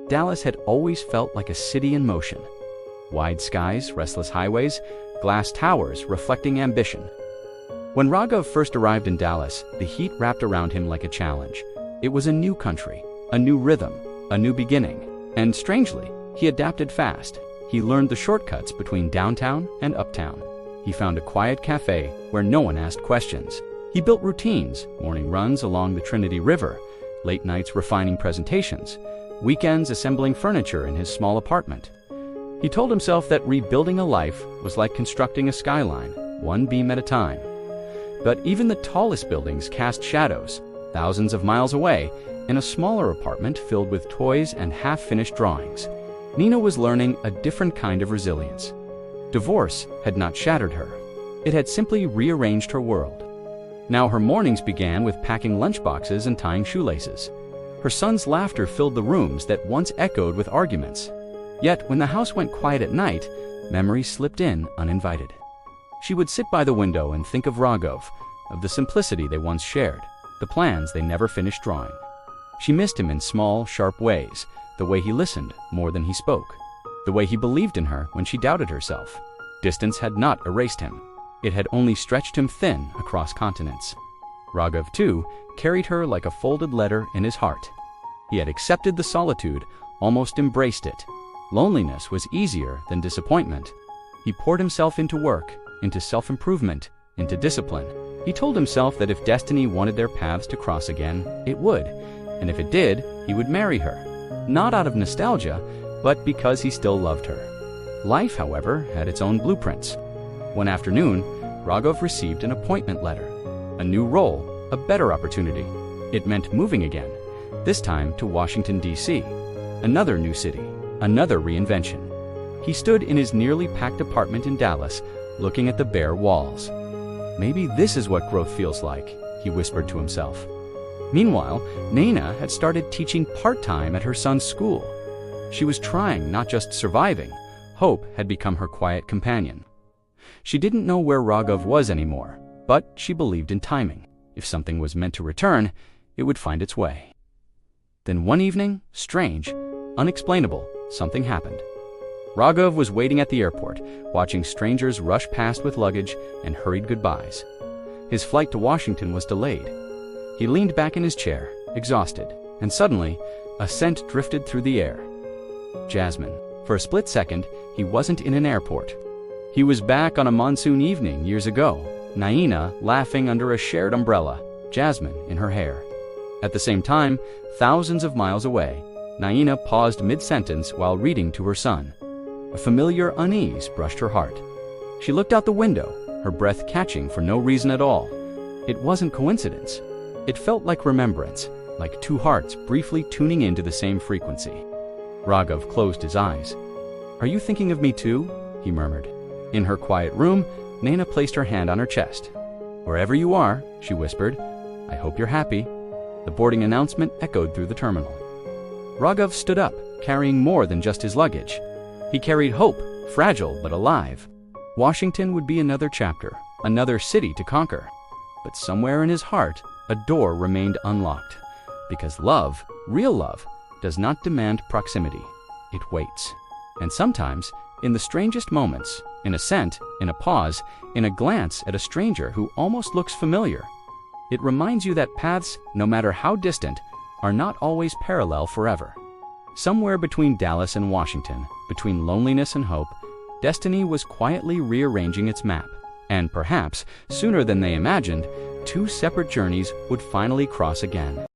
Dallas had always felt like a city in motion. Wide skies, restless highways, glass towers reflecting ambition. When Raghav first arrived in Dallas, the heat wrapped around him like a challenge. It was a new country, a new rhythm, a new beginning. And strangely, he adapted fast. He learned the shortcuts between downtown and uptown. He found a quiet cafe where no one asked questions. He built routines, morning runs along the Trinity River, late nights refining presentations, weekends assembling furniture in his small apartment. He told himself that rebuilding a life was like constructing a skyline, one beam at a time. But even the tallest buildings cast shadows, thousands of miles away, in a smaller apartment filled with toys and half-finished drawings. Nina was learning a different kind of resilience. Divorce had not shattered her. It had simply rearranged her world. Now her mornings began with packing lunchboxes and tying shoelaces. Her son's laughter filled the rooms that once echoed with arguments. Yet when the house went quiet at night, memories slipped in uninvited. She would sit by the window and think of Raghav, of the simplicity they once shared, the plans they never finished drawing. She missed him in small, sharp ways, the way he listened more than he spoke, the way he believed in her when she doubted herself. Distance had not erased him. It had only stretched him thin across continents. Raghav, too, carried her like a folded letter in his heart. He had accepted the solitude, almost embraced it. Loneliness was easier than disappointment. He poured himself into work, into self-improvement, into discipline. He told himself that if destiny wanted their paths to cross again, it would. And if it did, he would marry her. Not out of nostalgia, but because he still loved her. Life, however, had its own blueprints. One afternoon, Raghav received an appointment letter. A new role, a better opportunity. It meant moving again, this time to Washington, D.C. Another new city, another reinvention. He stood in his nearly packed apartment in Dallas, looking at the bare walls. Maybe this is what growth feels like, he whispered to himself. Meanwhile, Naina had started teaching part-time at her son's school. She was trying, not just surviving. Hope had become her quiet companion. She didn't know where Raghav was anymore, but she believed in timing. If something was meant to return, it would find its way. Then one evening, strange, unexplainable, something happened. Raghav was waiting at the airport, watching strangers rush past with luggage and hurried goodbyes. His flight to Washington was delayed. He leaned back in his chair, exhausted, and suddenly, a scent drifted through the air. Jasmine. For a split second, he wasn't in an airport. He was back on a monsoon evening years ago, Naina laughing under a shared umbrella, jasmine in her hair. At the same time, thousands of miles away, Naina paused mid-sentence while reading to her son. A familiar unease brushed her heart. She looked out the window, her breath catching for no reason at all. It wasn't coincidence. It felt like remembrance, like two hearts briefly tuning into the same frequency. Raghav closed his eyes. "Are you thinking of me too?" he murmured. In her quiet room, Naina placed her hand on her chest. "Wherever you are," she whispered, "I hope you're happy." The boarding announcement echoed through the terminal. Raghav stood up, carrying more than just his luggage. He carried hope, fragile but alive. Washington would be another chapter, another city to conquer. But somewhere in his heart, a door remained unlocked. Because love, real love, does not demand proximity. It waits. And sometimes, in the strangest moments, in a scent, in a pause, in a glance at a stranger who almost looks familiar, it reminds you that paths, no matter how distant, are not always parallel forever. Somewhere between Dallas and Washington, between loneliness and hope, destiny was quietly rearranging its map. And perhaps, sooner than they imagined, two separate journeys would finally cross again.